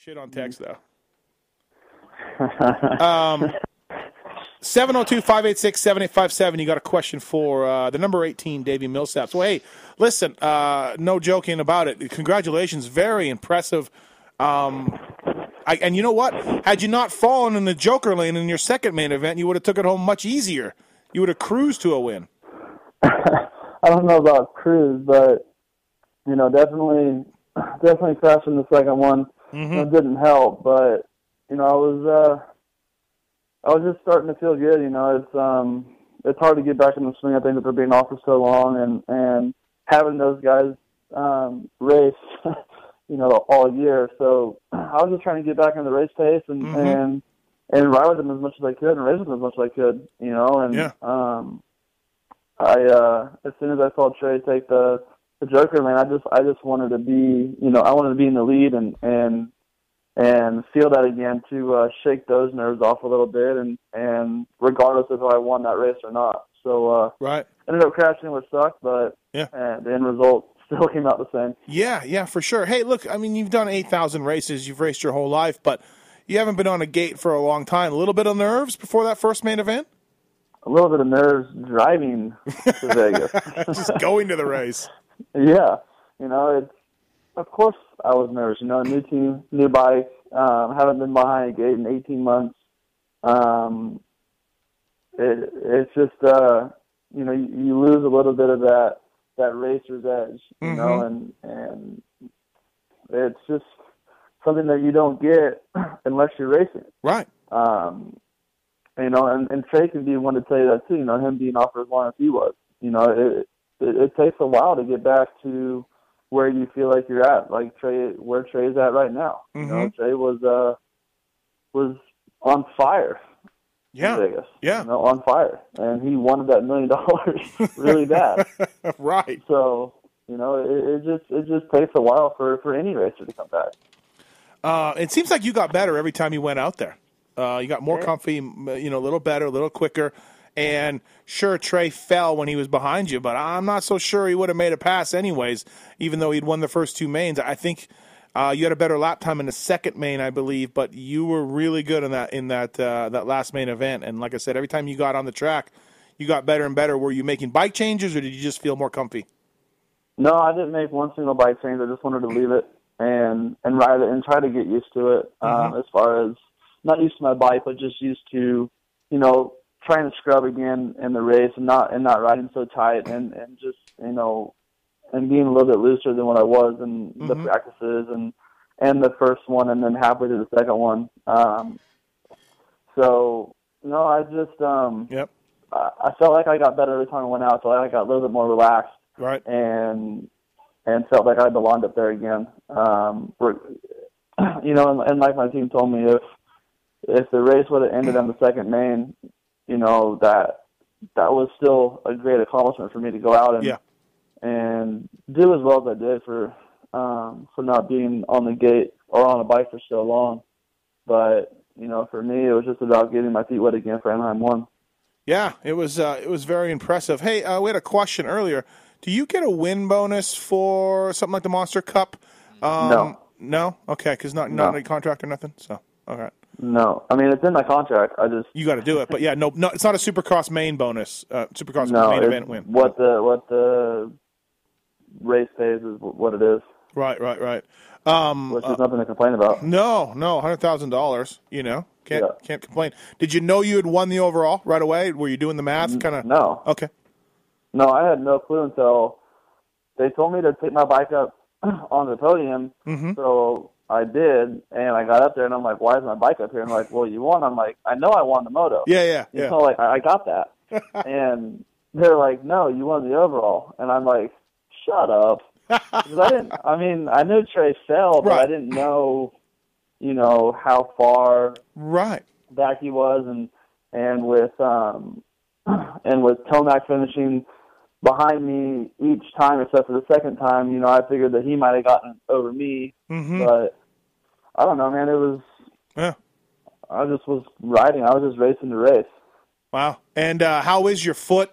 Shit on text, though. 702-586-7857. You got a question for the number 18, Davi Millsaps. Well, hey, listen, no joking about it. Congratulations. Very impressive. And you know what? Had you not fallen in the Joker lane in your second main event, you would have took it home much easier. You would have cruised to a win. I don't know about cruise, but, definitely crashing the second one. It didn't help, but, I was just starting to feel good. It's hard to get back in the swing, I think, after being off for so long and having those guys race, all year. So I was just trying to get back in the race pace and ride with them as much as I could and race with them as much as I could, as soon as I saw Trey take the Joker lane, I just wanted to be, I wanted to be in the lead and feel that again to shake those nerves off a little bit and regardless of if I won that race or not. So right. Ended up crashing, which sucked, but the end result still came out the same. Yeah, for sure. Hey, look, I mean, you've done 8,000 races. You've raced your whole life, but you haven't been on a gate for a long time. A little bit of nerves before that first main event? A little bit of nerves driving to Vegas. Just going to the race. Yeah. Of course I was nervous. New team, new bike, haven't been behind a gate in 18 months. It's just, you lose a little bit of that racer's edge, and it's just something that you don't get unless you're racing. Right. And Trey can be one to tell you that too, him being off for as long as he was. It takes a while to get back to where you feel like you're at, like where Trey's at right now. Trey was on fire. Yeah. In Vegas. Yeah. On fire. And he wanted that $1 million really bad. Right. So, it just takes a while for any racer to come back. It seems like you got better every time you went out there. You got more comfy, a little better, a little quicker. And sure, Trey fell when he was behind you, but I'm not so sure he would have made a pass anyways, even though he'd won the first two mains. I think you had a better lap time in the second main, I believe, but you were really good in that last main event. And like I said, every time you got on the track, you got better and better. Were you making bike changes, or did you just feel more comfy? No, I didn't make one single bike change. I just wanted to leave it and ride it and try to get used to it. As far as not used to my bike, but just used to, trying to scrub again in the race and not riding so tight and just, and being a little bit looser than what I was in the practices and the first one and then halfway through the second one. So, I just, I felt like I got better every time I went out, so I got a little bit more relaxed. Right. And felt like I belonged up there again. And like my team told me, if the race would have ended on the second main, that was still a great accomplishment for me to go out and do as well as I did for not being on the gate or on a bike for so long. But, for me, it was just about getting my feet wet again for Anaheim 1. Yeah, it was very impressive. Hey, we had a question earlier. Do you get a win bonus for something like the Monster Cup? No. No? Okay, because not a contract or nothing? So, all right. No. I mean, it's in my contract. You got to do it. But, yeah, no, it's not a Supercross main bonus, Supercross main event win. What the race pays is what it is. Right. Which is nothing to complain about. No, $100,000, Can't complain. Did you know you had won the overall right away? Were you doing the math? No. Okay. No, I had no clue until they told me to take my bike up on the podium. So I did, and I got up there, and I'm like, why is my bike up here? And they're like, well, you won. I'm like, I know I won the moto. Yeah. So, like, I got that. And they're like, no, you won the overall. And I'm like, shut up. Because I knew Trey fell, but I didn't know, how far back he was. And with Tomac finishing behind me each time except for the second time, I figured that he might have gotten over me. But I don't know, man. It was I just was riding. I was just racing the race. Wow. And how is your foot,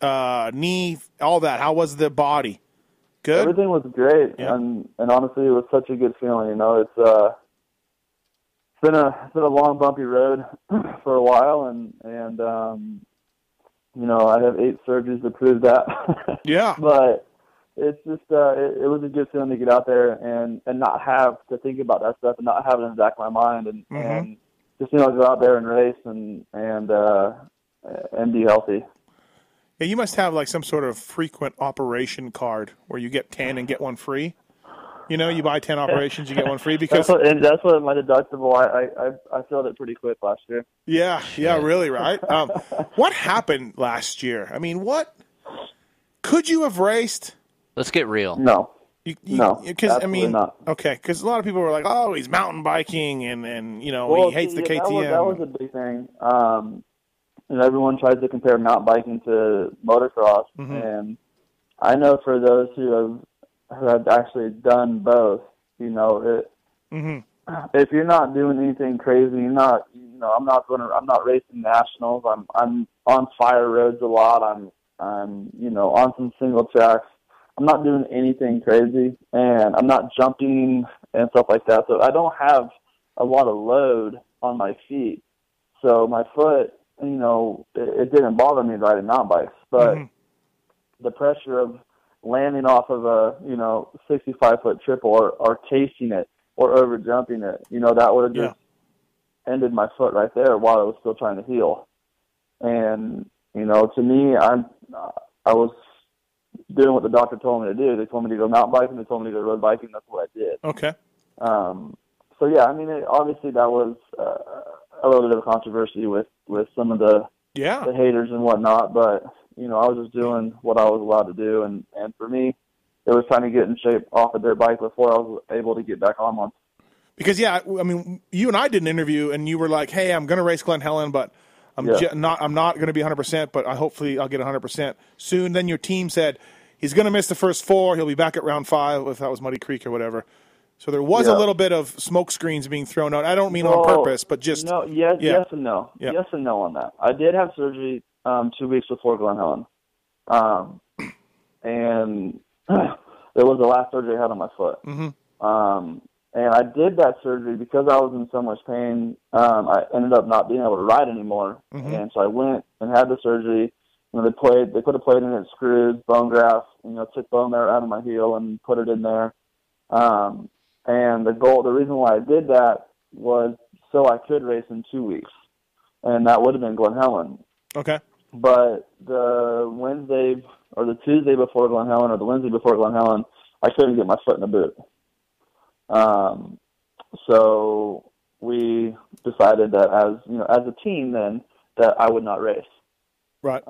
knee, all that? How was the body? Good? Everything was great. And honestly, it was such a good feeling. it's been a long, bumpy road for a while, and you know, I have 8 surgeries to prove that. Yeah. But it's just it was a good feeling to get out there and not have to think about that stuff and not have it in the back of my mind and just, you know, go out there and race and be healthy. Yeah, you must have like some sort of frequent operation card where you get 10 and get one free. You know, you buy 10 operations, you get one free because that's what my deductible. I filled it pretty quick last year. Yeah, really, right? What happened last year? I mean, what could you have raced? Let's get real. No. No, because I mean, not. Okay, because a lot of people were like, "Oh, he's mountain biking, and you know, he hates the KTM." That was a big thing. And everyone tries to compare mountain biking to motocross, and I know for those who have actually done both, you know, if you're not doing anything crazy, you're not, you know, I'm not racing nationals. I'm on fire roads a lot. I'm you know, on some single tracks. I'm not doing anything crazy, and I'm not jumping and stuff like that. So I don't have a lot of load on my feet. So my foot, you know, it didn't bother me riding mountain bikes, but the pressure of landing off of a, you know, 65-foot triple or casing it or over jumping it, you know, that would have just ended my foot right there while I was still trying to heal. And, you know, to me, I was doing what the doctor told me to do. They told me to go mountain biking. They told me to go road biking. That's what I did. Okay. So yeah, I mean, obviously that was a little bit of a controversy with some of the haters and whatnot. But you know, I was just doing what I was allowed to do, and for me, it was trying to get in shape off of their bike before I was able to get back on one. Because I mean, you and I did an interview, and you were like, "Hey, I'm going to race Glen Helen, but I'm not going to be 100%, but hopefully I'll get 100% soon." Then your team said he's going to miss the first 4. He'll be back at round 5 if that was Muddy Creek or whatever. So there was a little bit of smoke screens being thrown out. I don't mean on purpose, but just yes and no. Yeah. Yes and no on that. I did have surgery 2 weeks before Glen Helen, and it was the last surgery I had on my foot. And I did that surgery because I was in so much pain. I ended up not being able to ride anymore, and so I went and had the surgery. You know, they put a plate in it, screws, bone graft. You know, took bone marrow out of my heel and put it in there. And the reason why I did that was so I could race in 2 weeks, and that would have been Glen Helen. Okay. But the Wednesday or the Tuesday before Glen Helen or the Wednesday before Glen Helen, I couldn't get my foot in the boot. So we decided that as a team then that I would not race. Right.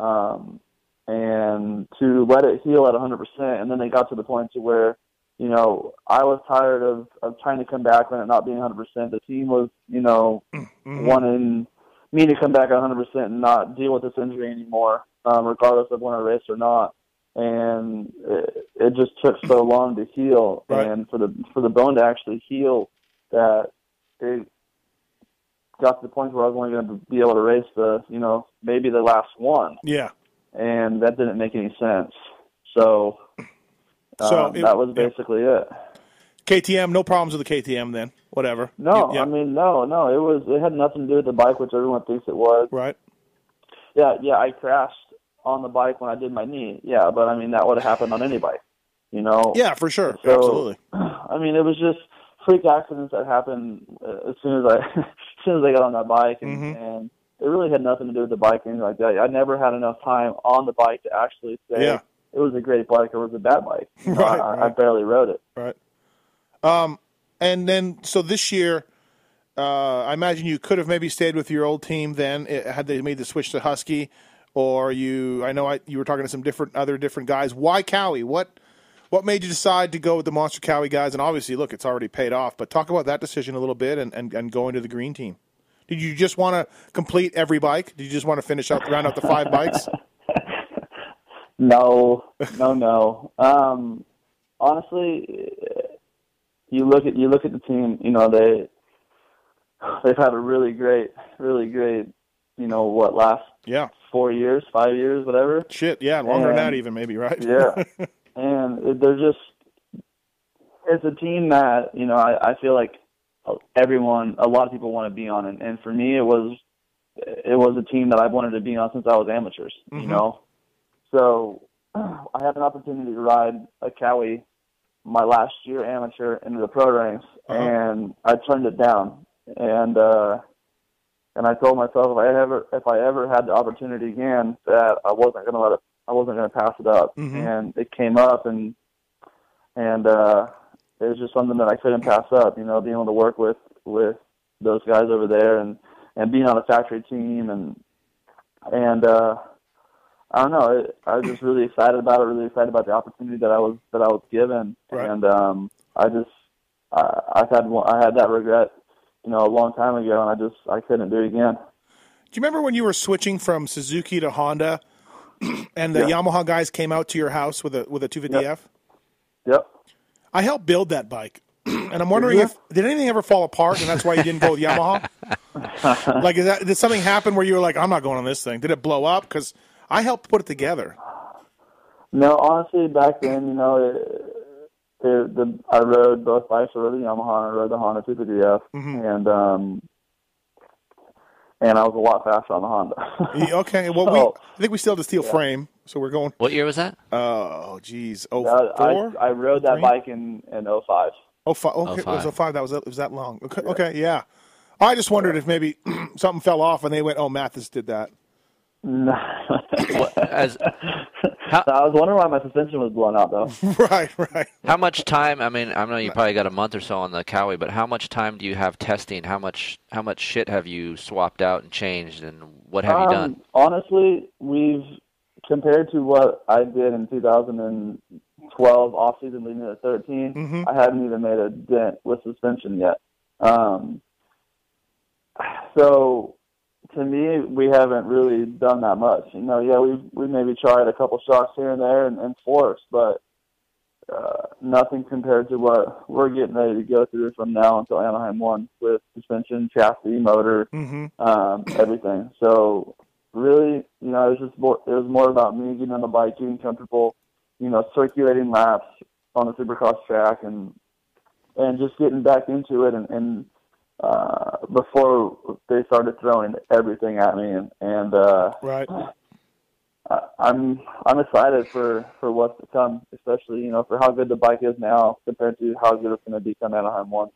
And to let it heal at 100%. And then they got to the point to where, you know, I was tired of trying to come back and it not being 100%. The team was, you know, wanting me to come back at 100% and not deal with this injury anymore, regardless of when I race or not. And it just took so long to heal, and for the bone to actually heal, that it got to the point where I was only going to be able to race maybe the last one. Yeah, and that didn't make any sense. So that was basically it. KTM, no problems with the KTM then. Whatever. No, I mean, no. It had nothing to do with the bike, which everyone thinks it was. Right. Yeah. I crashed on the bike when I did my knee. Yeah, but I mean that would have happened on any bike, you know. Yeah, for sure. So, absolutely. I mean, it was just freak accidents that happened as soon as I got on that bike, and it really had nothing to do with the bike or anything like that. I never had enough time on the bike to actually say it was a great bike or it was a bad bike. You know, I barely rode it. Right. And then so this year, I imagine you could have maybe stayed with your old team then had they made the switch to Husky. Or you were talking to some different guys. Why Cowie? What made you decide to go with the Monster Cowie guys? And obviously, look, it's already paid off. But talk about that decision a little bit and going to the green team. Did you just want to complete every bike? Did you just want to round out the 5 bikes? No. Honestly, you look at the team. You know they've had a really great. You know what? Last 4 years, 5 years, whatever. Shit, yeah, longer than that even, maybe, right? Yeah, and they're just, it's a team that, you know, I feel like a lot of people want to be on. And for me, it was a team that I've wanted to be on since I was amateurs, you know? So I had an opportunity to ride a Cowie my last year amateur into the pro ranks, and I turned it down. And I told myself if I ever had the opportunity again, that I wasn't going to pass it up. And it came up, and it was just something that I couldn't pass up. You know, being able to work with those guys over there, and being on a factory team, and I don't know. I was just really excited about it. Really excited about the opportunity that I was given, and I had that regret, you know, a long time ago, and I couldn't do it again. Do you remember when you were switching from Suzuki to Honda, and the Yamaha guys came out to your house with a 250F? Yep. I helped build that bike, and I'm wondering did anything ever fall apart, and that's why you didn't go with Yamaha? Like, did something happen where you were like, I'm not going on this thing? Did it blow up? Because I helped put it together. No, honestly, back then, you know, I rode both bikes. I rode the Yamaha, and I rode the Honda 250F, and I was a lot faster on the Honda. Okay, well, I think we still have the steel frame, so we're going. What year was that? Oh, geez, 04? I rode that bike in 05. 05. Okay, 05. It was 05. It was that long. Okay, yeah. I just wondered if maybe something fell off and they went, "Oh, Mathis did that." No. I was wondering why my suspension was blown out, though. Right. How much time? I mean, I know you probably got a month or so on the Cowie, but how much time do you have testing? How much shit have you swapped out and changed, and what have you done? Honestly, compared to what I did in 2012 off season leading to 13, I haven't even made a dent with suspension yet. So to me, we haven't really done that much. You know, we maybe tried a couple shocks here and there and force, but nothing compared to what we're getting ready to go through from now until Anaheim 1 with suspension, chassis, motor, everything. So really, you know, it was more about me getting on the bike, getting comfortable, you know, circulating laps on the Supercross track, and just getting back into it, and before they started throwing everything at me, and I'm excited for what's to come, especially, you know, for how good the bike is now compared to how good it's going to be come Anaheim 1.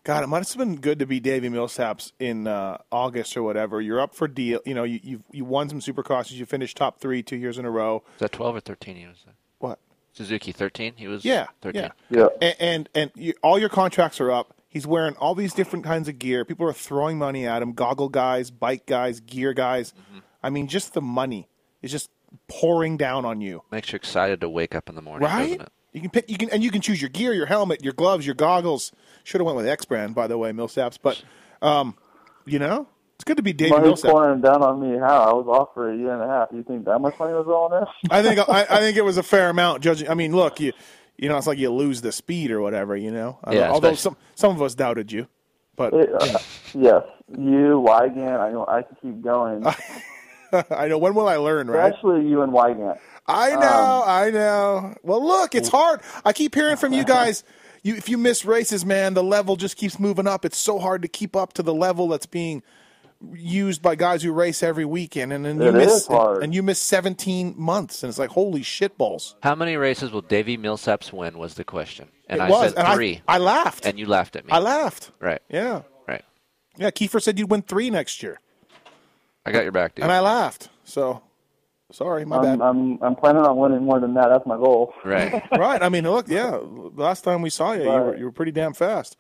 God, it must have been good to be Davi Millsaps in August or whatever. You're up for deal. You know, you won some Supercrosses. You finished top 3 2 years in a row. Was that 12 or 13? He was what? Suzuki 13. He was 13. Yeah. And all your contracts are up. He's wearing all these different kinds of gear. People are throwing money at him. Goggle guys, bike guys, gear guys. I mean, just the money is just pouring down on you. Makes you excited to wake up in the morning, right? doesn't it? You can choose your gear, your helmet, your gloves, your goggles. Should have went with X brand, by the way, Millsaps. But you know, it's good to be Davi Millsaps. Money's pouring down on me. How I was off for a year and a half. You think that much money was on this? I think it was a fair amount. Judging, I mean, look, you know, it's like you lose the speed or whatever. You know, although some of us doubted you, but yes, you Wygant. I can keep going. I know. When will I learn? Right? Especially you and Wygant. I know. Well, look, it's hard. I keep hearing from you guys. If you miss races, man, the level just keeps moving up. It's so hard to keep up to the level that's being used by guys who race every weekend, and then you miss 17 months, and it's like, holy shitballs. How many races will Davi Millsaps win was the question, and I said 3. I laughed, and you laughed at me. I laughed. Right. Yeah. Right. Yeah. Kiefer said you'd win 3 next year. I got your back, dude. And I laughed. So, sorry, my bad. I'm planning on winning more than that. That's my goal. Right. Right. I mean, look, yeah. Last time we saw you, you were pretty damn fast.